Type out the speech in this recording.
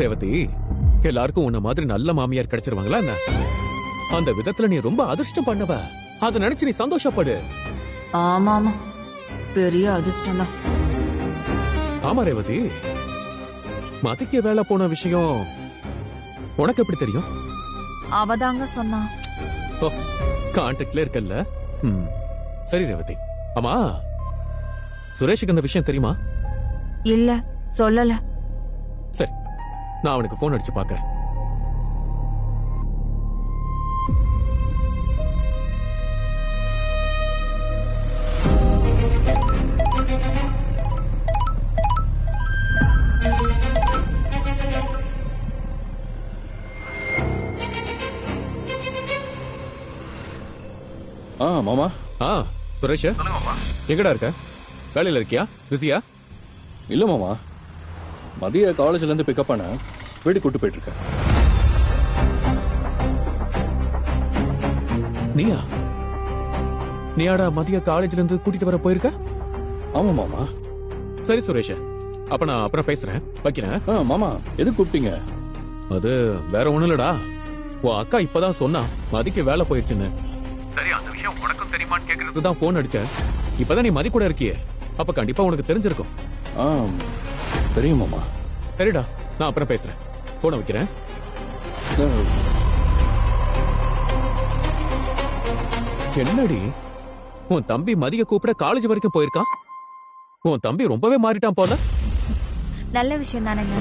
ரேவதி, எல்லாருக்கும் உன்ன மாதிரி நல்ல மாமியார் கிடைச்சிருவாங்களா என்ன? அந்த விதத்துல நீ ரொம்ப அதிர்ஷ்டம் பண்ணவ. அத நினைச்சு நீ சந்தோஷப்படு. ஆமா ஆமா, பெரிய அதிர்ஷ்டம் தான். ஆமா ரேவதி, மதிக்க வேலை போன விஷயம் உனக்கு எப்படி தெரியும்? அவதாங்க சொன்னா. ஓ, கான்டாக்ட்ல இருக்கல்ல. சரி ரேவதி, ஆமா சுரேஷுக்கு அந்த விஷயம் தெரியுமா? இல்ல, சொல்லல. சரி, நான் அவனுக்கு போன் அடிச்சு பாக்குறேன். மாமா. சுரேஷ், எங்கடா இருக்க? வேலையில இருக்கியா? பிஸியா? இல்ல மாமா, மதிய காலேஜ்ல இருந்து பிக்கப் பண்ண வீட்டுக்கு கூட்டு போயிட்டு இருக்கேன். நீயாடா மதிய காலேஜ்ல இருந்து கூட்டிட்டு வர போயிருக்க? ஆமா மாமா. சரி சுரேஷ், அப்ப நான் அப்புறம் பேசுறேன், வைக்கிறேன். மாமா, எதுக்கு கூப்பிட்டீங்க? அது வேற ஒண்ணும் இல்லடா, உன் அக்கா இப்பதான் சொன்னா மதிக்கு வேலை போயிருச்சுன்னு. சரி, அந்த விஷயம் உனக்கும் தெரியுமான்னு கேக்குறதுக்கு தான் போன் அடிச்சேன். இப்பதான் நீ மதி கூட இருக்கியே, அப்ப கண்டிப்பா உனக்கு தெரிஞ்சிருக்கும். தெரியும் மாமா. சரிடா, நான் அப்புறம் பேசுறேன், போனை வைக்கிறேன். என்னடி, உன் தம்பி மதிய கூப்பிட காலேஜ் வரைக்கும் போயிருக்கான்? உன் தம்பி ரொம்பவே மாறிட்டான் போல. நல்ல விஷயம் தானேங்க.